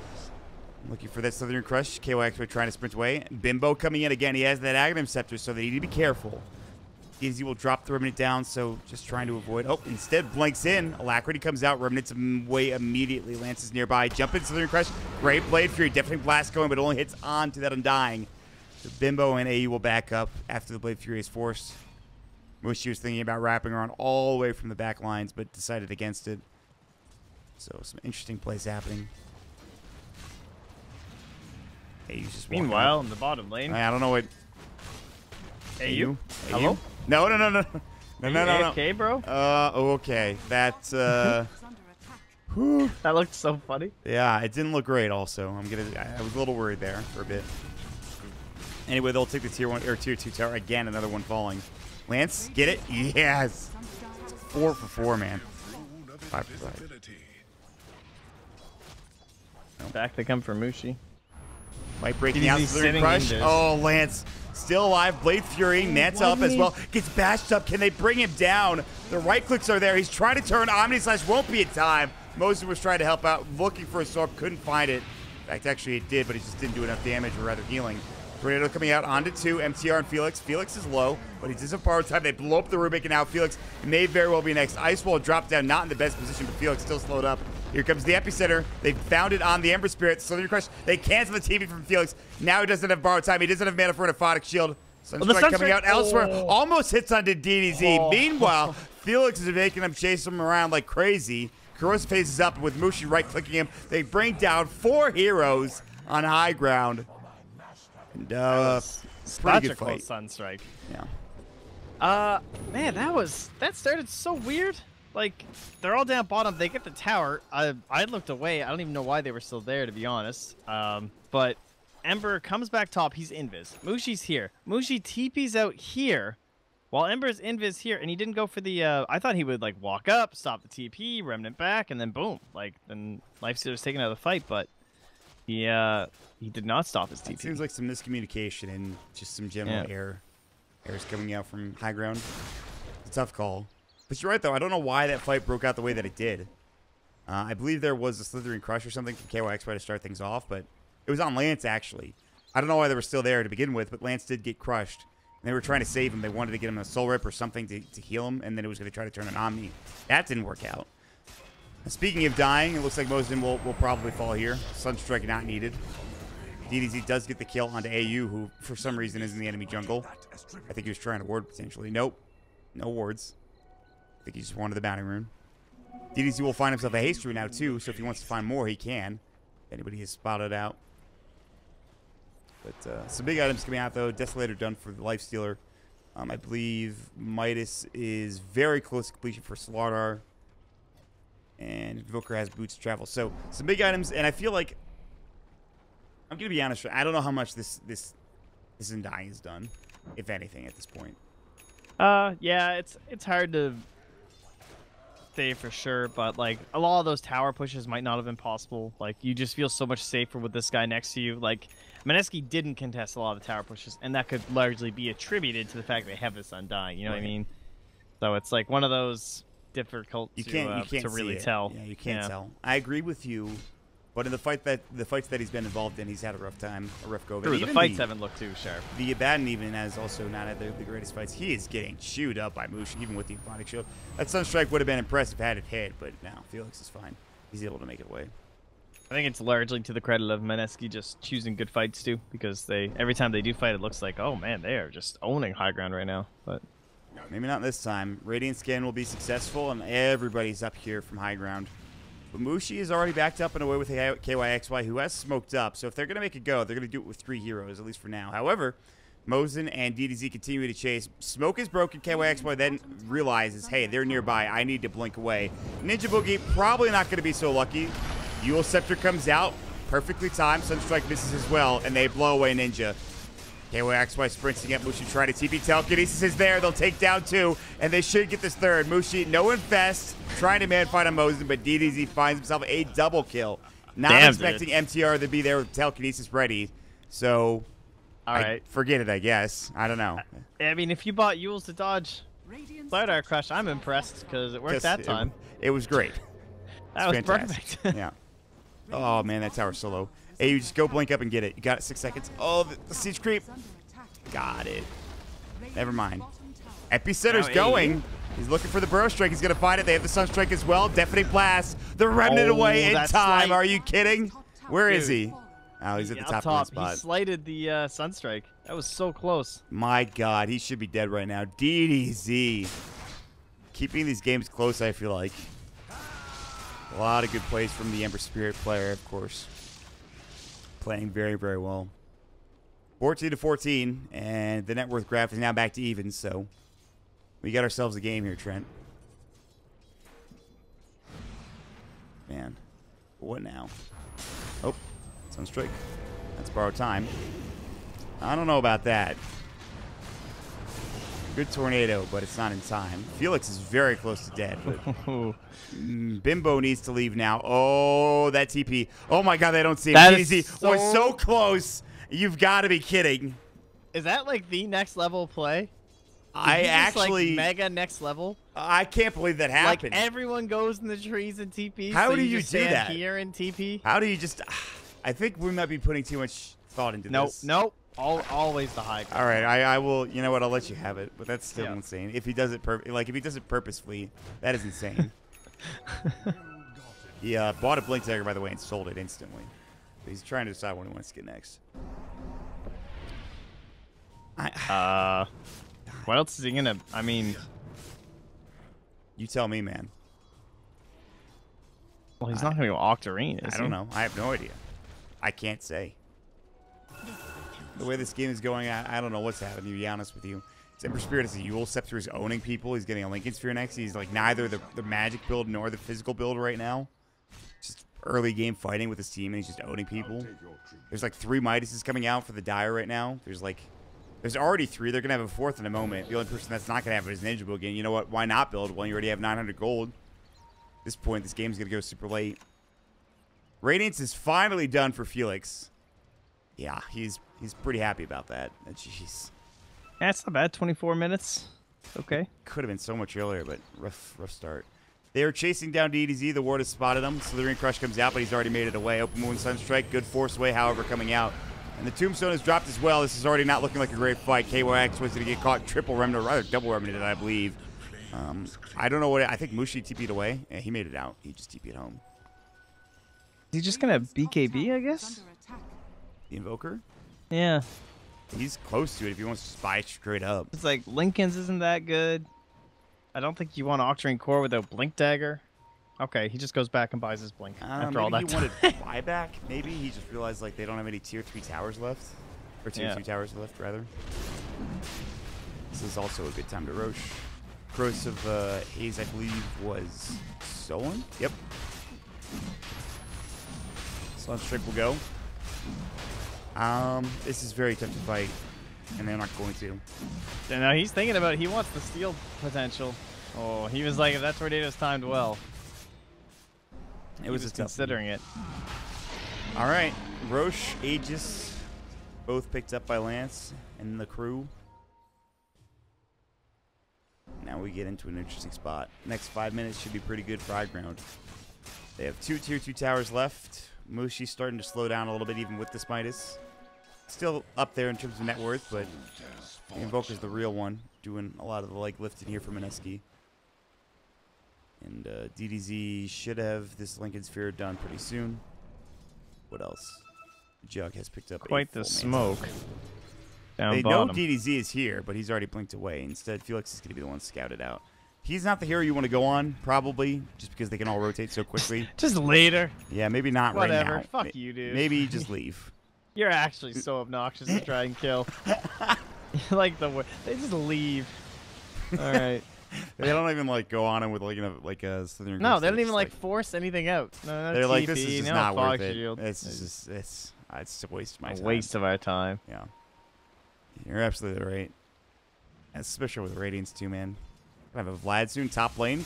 Looking for that Slithering Crush. KYXY trying to sprint away. Bimbo coming in again. He has that Aghanim Scepter, so they need to be careful. DDZ will drop the Remnant down, so just trying to avoid. Oh, instead blinks in. Alacrity comes out. Remnant's away immediately. Lance is nearby. Jump in, Slithering Crush. Great Blade Fury. Definitely blast going, but only hits on to that Undying. So Bimbo and AU will back up after the Blade Fury is forced. Mushi was thinking about wrapping around all the way from the back lines, but decided against it. So some interesting plays happening. AU's just meanwhile, in the bottom lane. I don't know what. AU? Hello? No. AFK, bro? Okay. That's that looked so funny. Yeah, it didn't look great. Also, I was a little worried there for a bit. Anyway, they'll take the tier 1 or tier 2 tower again. Another one falling. Lance, get it? Yes. It's 4 for 4, man. 5 for 5. Nope. Back they come for Mushi. Might break the out Slithering Crush. Oh, Lance. Still alive. Blade Fury. Manta up as well. Gets bashed up. Can they bring him down? The right clicks are there. He's trying to turn. Omni Slash won't be in time. Moses was trying to help out, looking for a sword. Couldn't find it. In fact, actually it did, but he just didn't do enough damage, or rather healing. Tornado coming out onto 2. MTR and Felix. Felix is low, but he does have borrowed time. They blow up the Rubik, and now Felix may very well be next. Ice Wall dropped down, not in the best position, but Felix still slowed up. Here comes the Epicenter. They found it on the Ember Spirit. Slithering Crush. They cancel the TV from Felix. Now he doesn't have borrowed time. He doesn't have mana for an Aphotic Shield. Sunstrike coming out elsewhere. Almost hits onto DDZ. Meanwhile, Felix is making them chase him around like crazy. Corrosive Haze is up with Mushi right-clicking him. They bring down 4 heroes on high ground. And, pretty good fight. Sunstrike. Yeah. Man, that started so weird. Like, they're all down bottom. They get the tower. I looked away. I don't even know why they were still there, to be honest. But Ember comes back top. He's invis. Mushi's here. Mushi TP's out here, while Ember's invis here, and he didn't go for the. I thought he would like walk up, stop the TP, Remnant back, and then boom, like then Lifestealer was taken out of the fight. But he did not stop his TP. It seems like some miscommunication and just some general errors coming out from high ground. It's a tough call. But you're right, though. I don't know why that fight broke out the way that it did. I believe there was a Slithering Crush or something from KYXY to start things off, but it was on Lance, actually. I don't know why they were still there to begin with, but Lance did get crushed. And they were trying to save him. They wanted to get him a Soul Rip or something to heal him, and then it was going to try to turn an Omni. That didn't work out. And speaking of dying, it looks like Mosin will probably fall here. Sunstrike not needed. DDZ does get the kill onto AU, who for some reason is in the enemy jungle. I think he was trying to ward potentially. Nope. No wards. I think he just wanted the bounty rune. DDZ will find himself a haste rune now, too, so if he wants to find more, he can. If anybody has spotted out. But some big items coming out, though. Desolator done for the Lifestealer. I believe Midas is very close to completion for Slardar. And Invoker has Boots to Travel. So, some big items. And I feel like, I'm going to be honest, I don't know how much this Undying is done, if anything, at this point. Yeah, it's hard to say for sure, but like a lot of those tower pushes might not have been possible. Like you just feel so much safer with this guy next to you. Like Mineski didn't contest a lot of the tower pushes, and that could largely be attributed to the fact they have this Undying. You know what I mean? So it's like one of those difficult you can't to really tell. Yeah, you can't tell. I agree with you. But in the fights that he's been involved in, he's had a rough time, a rough go of it. True, the fights haven't looked too sharp. The Abaddon even has also not had the greatest fights. He is getting chewed up by Mushi, even with the Euphonic Shield. That Sunstrike would have been impressive had it hit, but now Felix is fine. He's able to make it away. I think it's largely to the credit of Mineski just choosing good fights too, because every time they do fight, it looks like, oh man, they are just owning high ground right now. But maybe not this time. Radiant Scan will be successful, and everybody's up here from high ground. But Mushi is already backed up and away with KYXY, who has smoked up. So if they're going to make it go, they're going to do it with 3 heroes, at least for now. However, Mosin and DDZ continue to chase. Smoke is broken. KYXY then realizes, hey, they're nearby. I need to blink away. Ninja Boogie probably not going to be so lucky. Eul Scepter comes out. Perfectly timed. Sunstrike misses as well, and they blow away Ninja. KYXY sprinting at Mushi, trying to TP. Telekinesis is there. They'll take down 2, and they should get this 3rd. Mushi, no infest, trying to man fight on Mosin, but DDZ finds himself a double kill. Not expecting MTR to be there with Telekinesis ready. So, all right, forget it, I guess. I don't know. I mean, if you bought Euls to dodge Slardar Crush, I'm impressed because it worked that time. It was great. That was fantastic. Perfect. Yeah. Oh, man, that tower so low. Hey, you just go blink up and get it. You got it, 6 seconds. Oh, the siege creep. Got it. Never mind. Epicenter's going. He's looking for the Burrow Strike. He's going to find it. They have the Sunstrike as well. Deafening Blast. They're Remnant away in time. Are you kidding? Where is he? Oh, he's at the top of the spot. He slighted the Sunstrike. That was so close. My God, he should be dead right now. DDZ. Keeping these games close, I feel like. A lot of good plays from the Ember Spirit player, of course. Playing very, very well. 14-14, and the net worth graph is now back to even, so we got ourselves a game here, Trent. Man, what now? Oh, Sunstrike. That's borrowed time. I don't know about that. Good tornado, but it's not in time. Felix is very close to dead, but Bimbo needs to leave now. Oh, that TP. Oh my God, they don't see him. DDZ was so close. You've got to be kidding. Is that like the next level play? I actually like mega next level. I can't believe that happened. Like everyone goes in the trees and TP. How so do you do that? Here in TP. How do you just? I think we might be putting too much thought into this. Nope. Always the high ground. All right, I will. You know what? I'll let you have it, but that's still insane. If he does it if he does it purposefully, that is insane. He bought a Blink Dagger, by the way, and sold it instantly. But he's trying to decide what he wants to get next. What else is he gonna? I mean, you tell me, man. Well, he's not gonna go Octarine, is he? I don't know. I have no idea. I can't say. The way this game is going, I don't know what's happening, to be honest with you. Ember Spirit is a Eul Scepter. He's owning people. He's getting a Lincoln Sphere next. He's like neither the magic build nor the physical build right now. Just early game fighting with his team, and he's just owning people. There's like 3 Midases coming out for the Dire right now. There's already 3. They're going to have a 4th in a moment. The only person that's not going to have it is Ninja Boogie. You know what? Why not build one? You already have 900 gold. At this point, this game's going to go super late. Radiance is finally done for Felix. Yeah, he's pretty happy about that. Jeez. Yeah, it's not bad. 24 minutes. Okay. Could have been so much earlier, but rough start. They are chasing down DDZ. The ward has spotted him. Slithering Crush comes out, but he's already made it away. Open Moon Sunstrike. Good force away, however, coming out. And the Tombstone has dropped as well. This is already not looking like a great fight. KYX was going to get caught. Triple Remnant, or rather double Remnant, I believe. I don't know what. I think Mushi TP'd away. Yeah, he made it out. He just TP'd home. Is he just going to BKB, I guess? The Invoker? Yeah. He's close to it if he wants to spy straight up. It's like Lincoln's isn't that good. I don't think you want Octarine Core without Blink Dagger. Okay, he just goes back and buys his Blink after all that maybe he wanted buyback. Maybe he just realized like they don't have any tier 3 towers left. Or tier 2 towers left, rather. This is also a good time to Rosh. Gross of Haze, I believe, was stolen. Yep. Sunstrike will go. This is very tough to fight, and they're not going to. Now he's thinking about it. He wants the steal potential. Oh, he was like, if that tornado's timed well. It was considering it. All right, Rosh, Aegis, both picked up by Lance and the crew. Now we get into an interesting spot. Next 5 minutes should be pretty good for high ground. They have 2 tier 2 towers left. Mushi's starting to slow down a little bit even with this Midas. Still up there in terms of net worth, but the Invoker's the real one, doing a lot of the leg lifting here for Mineski. And DDZ should have this Lincoln Sphere done pretty soon. What else? Jug has picked up quite the smoke. Down they bottom. know DDZ is here, but he's already blinked away. Instead, Felix is going to be the one scouted out. He's not the hero you want to go on, probably, just because they can all rotate so quickly. Just later. Yeah, maybe not Whatever. right now. Fuck you, dude. Maybe just leave. You're actually so obnoxious to try and kill. Like they just leave. All right. They don't even like go on him with like a Southern. No, they don't even like force anything out. No, they're TP, like, this is just no not Fox worth it. Shield. It's just a waste of my time. A waste of our time. Yeah, you're absolutely right. Especially with Radiance too, man. I have a Vlad soon top lane.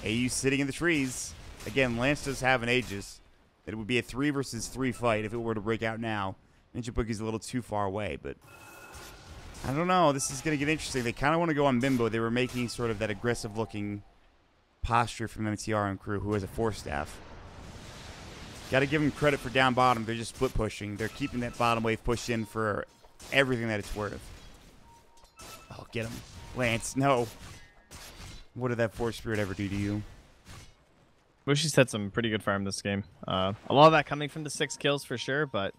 AU sitting in the trees. Again, Lance does have an Aegis. It would be a 3 versus 3 fight if it were to break out now. Ninja Boogie's a little too far away, but I don't know. This is going to get interesting. They kind of want to go on Bimbo. They were making sort of that aggressive-looking posture from MTR and crew, who has a 4-staff. Got to give them credit for down bottom. They're just split pushing. They're keeping that bottom wave pushed in for everything that it's worth. Oh, get him. Lance, no. What did that Force Spirit ever do to you? Mushi's had some pretty good farm this game. A lot of that coming from the 6 kills for sure, but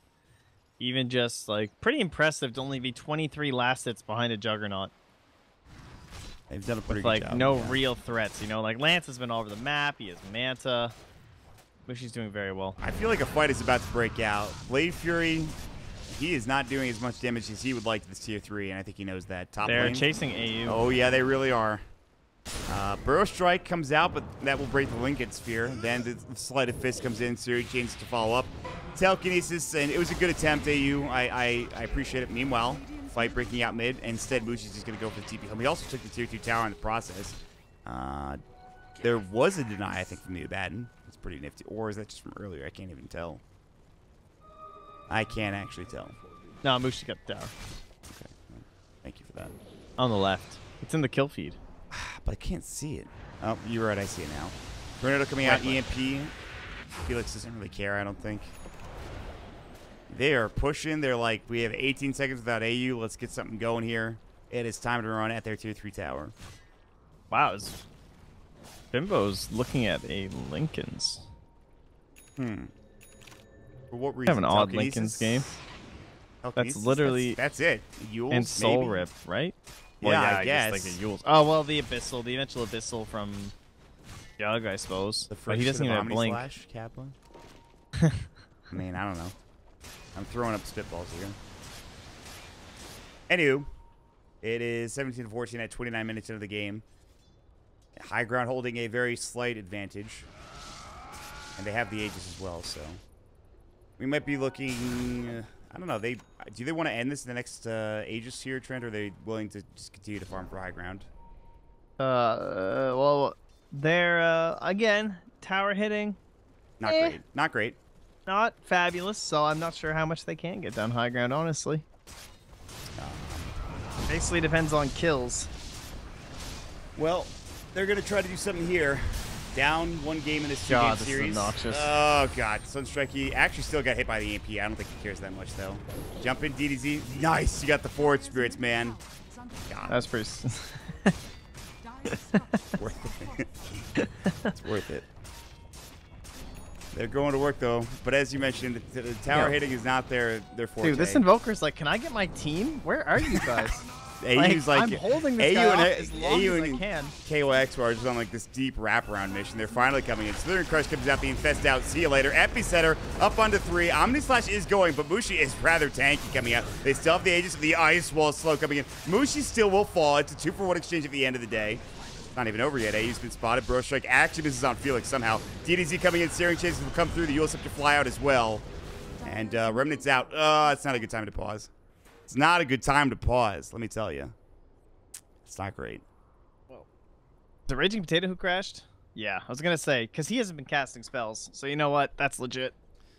even just like pretty impressive to only be 23 last hits behind a Juggernaut. They've done a pretty with, good like job. no real threats, you know. Like Lance has been all over the map. He has Manta. Mushi's doing very well. I feel like a fight is about to break out. Blade Fury, he is not doing as much damage as he would like to this tier 3, and I think he knows that. Top They're lane. chasing AU. Oh yeah, they really are. Burrow Strike comes out, but that will break the Lincoln Sphere. Then the Sleight of Fist comes in, Suri changes to follow up. Telekinesis, and it was a good attempt, AU. I appreciate it. Meanwhile, fight breaking out mid, and instead Mushi's just going to go for the TP home. He also took the tier 2 tower in the process. There was a deny, I think, from the Abaddon. It's pretty nifty. Or is that just from earlier? I can't even tell. I can't actually tell. No, Mushi got the tower. Okay. Thank you for that. On the left. It's in the kill feed. But I can't see it. Oh, you're right. I see it now. Tornado coming out. EMP. Felix doesn't really care, I don't think. They are pushing. They're like, we have 18 seconds without AU. Let's get something going here. It is time to run at their tier 3 tower. Wow. Bimbo's looking at a Lincoln's. For what reason? Kind of an odd Telekinesis? Lincoln's game. Telekinesis? That's literally... That's it. Yules, and Soul maybe? Rip, right? Yeah, Well, I guess. Like a Yules. Oh, well, the Abyssal, the eventual Abyssal from Jug, I suppose. The But he doesn't even have Blink. Slash, Kappa? I mean, I don't know. I'm throwing up spitballs here. Anywho, it is 17-14 at 29 minutes into the game. High ground holding a very slight advantage. And they have the Aegis as well, so we might be looking... I don't know. Do they want to end this in the next Aegis here, Trent, or are they willing to just continue to farm for high ground? Well, they're, again, tower hitting. Not great. Not great. Not fabulous, so I'm not sure how much they can get down high ground, honestly. Basically depends on kills. Well, they're going to try to do something here. Down 1 game in this 2-game God, this series. is obnoxious. Oh, God. Sunstrike, he actually still got hit by the EMP. I don't think he cares that much, though. Jump in, DDZ. Nice. You got the forward spirits, man. God. That's pretty... worth it. It's worth it. They're going to work, though. But as you mentioned, the tower hitting is not their forte. Dude, this Invoker's like, can I get my team? Where are you guys? AU's I'm holding this guy off as long as I can. KOX are just on like this deep wraparound mission. They're finally coming in. Slither Crush comes out, the Infest out. See you later. Epicenter up onto 3. Omni Slash is going, but Mushi is rather tanky coming out. They still have the Aegis of the Ice Wall slow coming in. Mushi still will fall. It's a 2-for-1 exchange at the end of the day. Not even over yet. AU's been spotted. Bro Strike actually misses on Felix somehow. DDZ coming in. Searing Chases will come through. The Eul's have to fly out as well. And Remnant's out. It's not a good time to pause. It's not a good time to pause, let me tell you. It's not great. The Raging Potato who crashed? Yeah, I was going to say, because he hasn't been casting spells. So you know what? That's legit.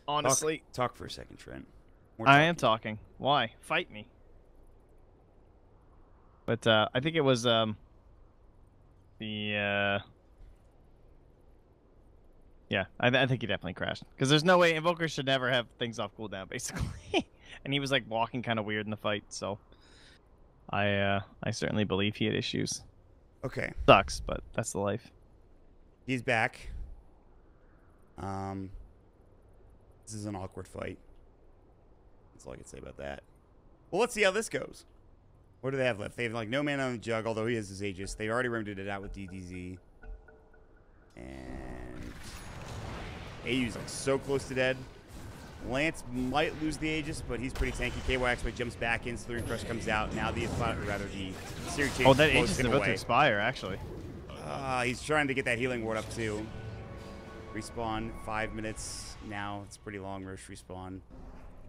Honestly. Talk for a second, Trent. I am talking. Why? Fight me. But I think it was yeah, I think he definitely crashed. Because there's no way Invokers should never have things off cooldown, basically. And he was like walking kind of weird in the fight, so I certainly believe he had issues. Okay. Sucks, but that's the life. He's back. This is an awkward fight. That's all I can say about that. Well, let's see how this goes. What do they have left? They have like no mana on the jug, although he has his Aegis. They've already remedied it out with DDZ. And AU's like so close to dead. Lance might lose the Aegis, but he's pretty tanky. KYX jumps back in, Slithering Crush comes out. Now the Searing Chains. Oh, that Aegis is about to expire, actually. He's trying to get that healing ward up too. Respawn, 5 minutes now. It's pretty long rush respawn.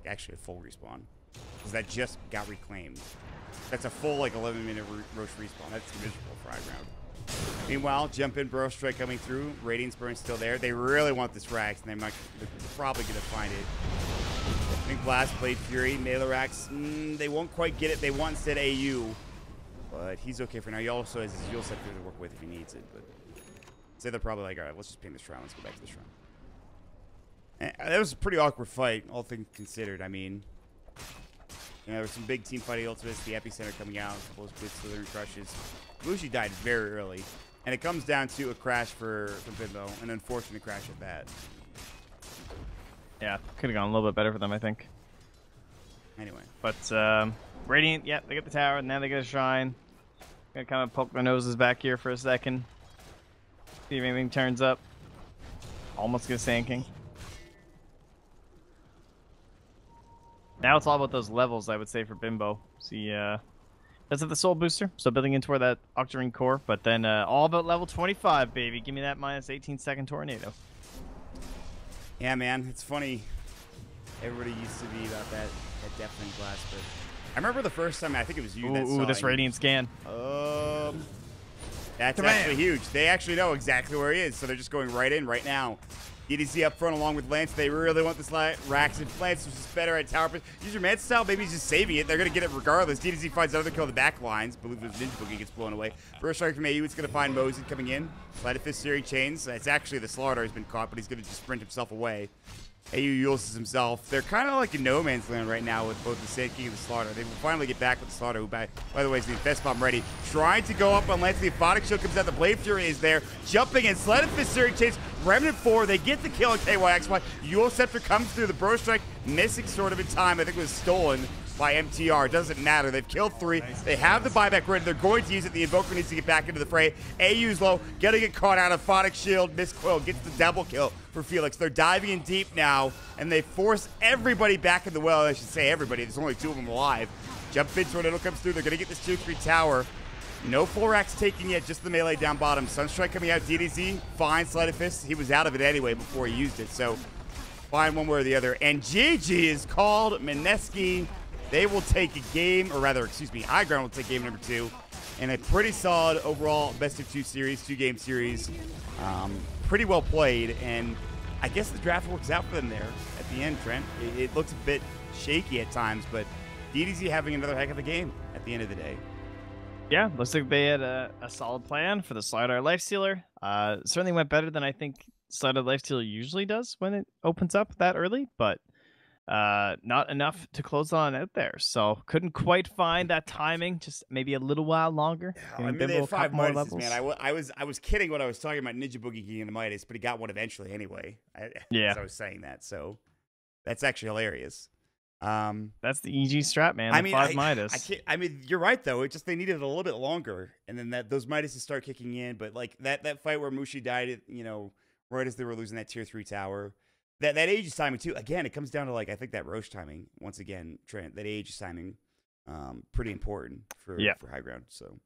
Actually a full respawn. Because that just got reclaimed. That's a full like 11-minute rush respawn. That's miserable for high ground. Meanwhile, jump in, Bro Strike coming through. Radiance Burn's still there. They really want this Rax, and they're probably going to find it. Think Blast, Blade Fury, Melee Rax. They won't quite get it. They want instead AU. But he's okay for now. He also has his Eul Scepter to work with if he needs it. But say they're probably like, all right, let's just ping this round. Let's go back to this round. And that was a pretty awkward fight, all things considered. I mean, you know, there were some big team fighting ultimates, the Epicenter coming out, a couple of good Slithering Crushes. Mushi died very early, and it comes down to a crash for Bimbo, an unfortunate crash at that. Yeah, could have gone a little bit better for them, I think. Anyway. But, Radiant, yeah, they get the tower, and now they get a shrine. Gonna kind of poke their noses back here for a second. See if anything turns up. Almost get a Sand King. Now it's all about those levels, I would say, for Bimbo. See, does have the soul booster, so building in toward that Octarine core, but then all about level 25, baby. Give me that minus 18-second tornado. Yeah, man, it's funny. Everybody used to be about that Deafening Blast, but I remember the first time, I think it was you that saw this Radiant scan. That's actually huge. They actually know exactly where he is, so they're just going right in right now. DDZ up front along with Lance. They really want this Rax. If Lance is just better at tower. Use your man style. Maybe he's just saving it. They're going to get it regardless. DDZ finds another kill in the back lines. Believe it was Ninja Boogie gets blown away. First strike from AU. It's going to find Mosey coming in. Sleight of Fist Searing Chains. It's actually the Slaughter has been caught, but he's going to just sprint himself away. AU uses himself. They're kind of like in no man's land right now with both the Sand King and the Slaughter. They will finally get back with the Slaughter, who, by the way, is the Infest Bomb ready. Trying to go up on Lance. The Aphotic Shield comes out. The Blade Fury is there. Jumping in. Sleight of Fist Searing Chains. Remnant 4. They get the kill on KYXY. Eul Scepter comes through. The Bro Strike missing sort of in time. I think it was stolen by MTR. Doesn't matter. They've killed 3. They have the buyback ready. They're going to use it. The Invoker needs to get back into the fray. AU's low. Gonna get caught out. Aphotic Shield. Miss Quill gets the double kill for Felix. They're diving in deep now, and they force everybody back in the well. I should say everybody. There's only 2 of them alive. Jump in. Tornado comes through. They're gonna get this 2-3 tower. No full racks taken yet, just the melee down bottom. Sunstrike coming out, DDZ, fine, Sleight of Fist. He was out of it anyway before he used it, so fine one way or the other. And GG is called. Mineski, they will take a game, or rather, excuse me, High Ground will take game number 2. And a pretty solid overall best of 2 series, 2-game series. Pretty well played, and I guess the draft works out for them there at the end, Trent. It looks a bit shaky at times, but DDZ having another heck of a game at the end of the day. Yeah, looks like they had a solid plan for the Slider Lifestealer. Certainly went better than I think Slider Lifestealer usually does when it opens up that early, but not enough to close on out there. So couldn't quite find that timing, just maybe a little while longer. Yeah, I mean, they had 5 Midas, man. I was kidding when I was talking about Ninja Boogie getting the Midas, but he got one eventually anyway. Yeah. As I was saying that, so that's actually hilarious. That's the EG strat, man. I The mean, 5 I Midas. can't. I mean, you're right though. It just they needed a little bit longer, and then those Midases start kicking in. But like that fight where Mushi died, right as they were losing that tier 3 tower. That Aegis timing too. Again, it comes down to like I think that Roche timing once again. Trent, that Aegis timing, pretty important for high ground. So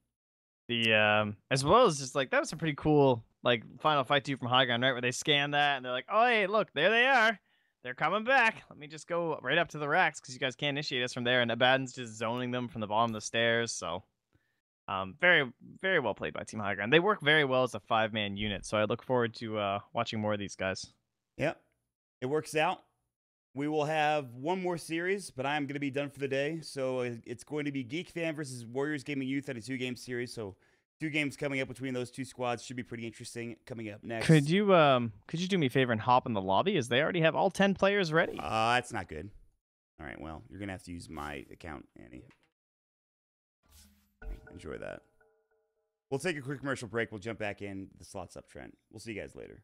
the as well as just like that was a pretty cool like final fight too from high ground, right? Where they scan that and they're like, oh hey, look, there they are. They're coming back. Let me just go right up to the racks because you guys can't initiate us from there. And Abaddon's just zoning them from the bottom of the stairs. So, very, very well played by Team High Ground. They work very well as a 5-man unit. So I look forward to watching more of these guys. Yep, it works out. We will have one more series, but I'm going to be done for the day. So it's going to be Geek Fan versus Warriors Gaming Youth at a 2-game series. So 2 games coming up between those 2 squads should be pretty interesting. Coming up next, could you do me a favor and hop in the lobby as they already have all 10 players ready? That's not good. All right, well, you're gonna have to use my account, Annie. Enjoy that. We'll take a quick commercial break. We'll jump back in. The slots up, Trent. We'll see you guys later.